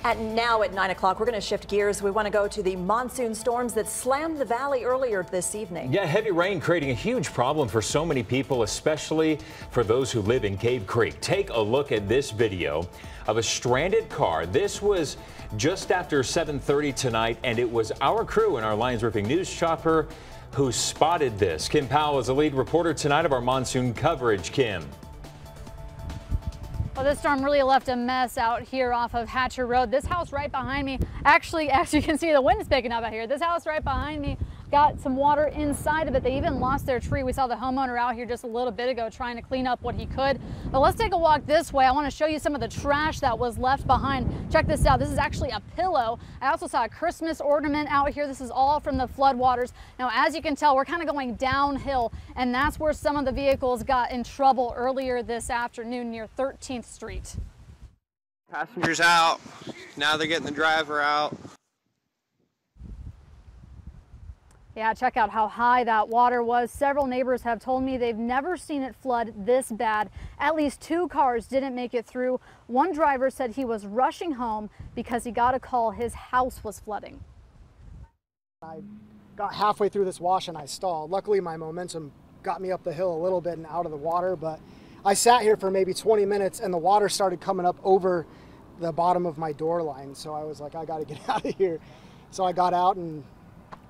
Now at 9 o'clock, we're going to shift gears. We want to go to the monsoon storms that slammed the valley earlier this evening. Yeah, heavy rain creating a huge problem for so many people, especially for those who live in Cave Creek. Take a look at this video of a stranded car. This was just after 7:30 tonight, and it was our crew in our Lions Roofing News chopper who spotted this. Kim Powell is the lead reporter tonight of our monsoon coverage. Kim. Well, this storm really left a mess out here off of Hatcher Road. This house right behind me, actually, as you can see, the wind is picking up out here. This house right behind me got some water inside of it. They even lost their tree. We saw the homeowner out here just a little bit ago trying to clean up what he could. But let's take a walk this way. I want to show you some of the trash that was left behind. Check this out. This is actually a pillow. I also saw a Christmas ornament out here. This is all from the floodwaters. Now, as you can tell, we're kind of going downhill, and that's where some of the vehicles got in trouble earlier this afternoon near 13th Street. Passengers out. Now they're getting the driver out. Yeah, check out how high that water was. Several neighbors have told me they've never seen it flood this bad. At least 2 cars didn't make it through. One driver said he was rushing home because he got a call his house was flooding. I got halfway through this wash and I stalled. Luckily, my momentum got me up the hill a little bit and out of the water, but I sat here for maybe 20 minutes and the water started coming up over the bottom of my door line. So I was like, I got to get out of here. So I got out and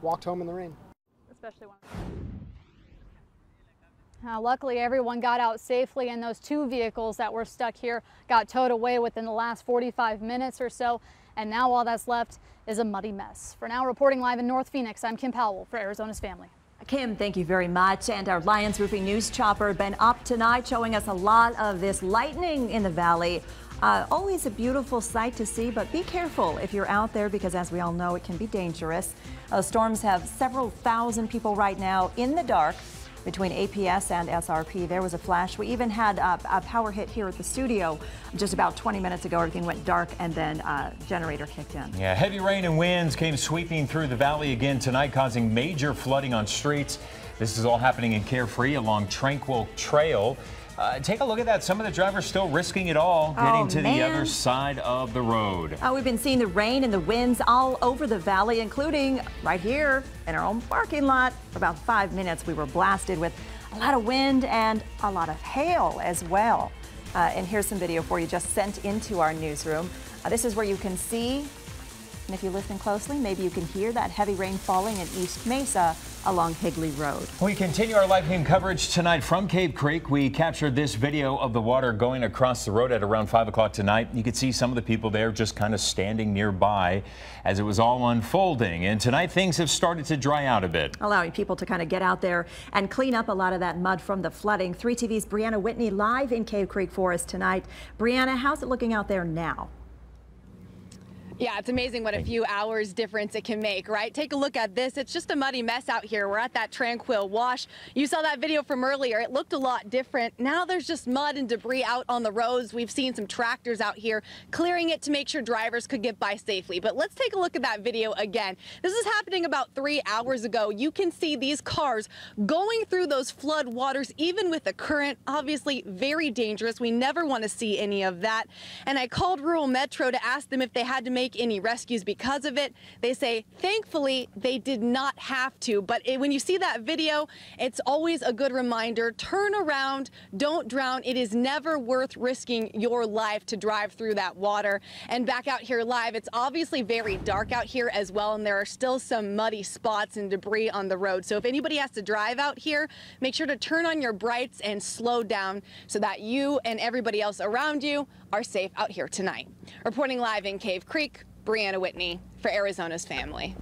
walked home in the rain. Especially when luckily everyone got out safely, and those 2 vehicles that were stuck here got towed away within the last 45 minutes or so, and now all that's left is a muddy mess. For now, reporting live in North Phoenix, I'm Kim Powell for Arizona's Family. Kim, thank you very much. And our Lions Roofing News chopper been up tonight showing us a lot of this lightning in the valley. Always a beautiful sight to see, but be careful if you're out there because, as we all know, it can be dangerous. Storms have several thousand people right now in the dark between APS and SRP. There was a flash. We even had a power hit here at the studio just about 20 minutes ago. Everything went dark and then generator kicked in. Yeah, heavy rain and winds came sweeping through the valley again tonight, causing major flooding on streets. This is all happening in Carefree along Tranquil Trail. Take a look at that. Some of the drivers still risking it all, getting to the other side of the road. We've been seeing the rain and the winds all over the valley, including right here in our own parking lot. For about 5 minutes, we were blasted with a lot of wind and a lot of hail as well. And here's some video for you just sent into our newsroom. This is where you can see, and if you listen closely, maybe you can hear that heavy rain falling in East Mesa along Higley Road. We continue our live news coverage tonight from Cave Creek. We captured this video of the water going across the road at around 5 o'clock tonight. You could see some of the people there just kind of standing nearby as it was all unfolding. And tonight things have started to dry out a bit, allowing people to kind of get out there and clean up a lot of that mud from the flooding. 3 TV's Brianna Whitney live in Cave Creek for us tonight. Brianna, how's it looking out there now? Yeah, it's amazing what a few hours difference it can make, right? Take a look at this. It's just a muddy mess out here. We're at that Tranquil Wash. You saw that video from earlier. It looked a lot different. Now there's just mud and debris out on the roads. We've seen some tractors out here clearing it to make sure drivers could get by safely. But let's take a look at that video again. This is happening about 3 hours ago. You can see these cars going through those flood waters, even with the current. Obviously very dangerous. We never want to see any of that. And I called Rural Metro to ask them if they had to make any rescues because of it. They say thankfully they did not have to, but when you see that video, it's always a good reminder: turn around, don't drown. It is never worth risking your life to drive through that water. And back out here live, it's obviously very dark out here as well, and there are still some muddy spots and debris on the road. So if anybody has to drive out here, make sure to turn on your brights and slow down so that you and everybody else around you are safe out here tonight. Reporting live in Cave Creek, Brianna Whitney for Arizona's Family.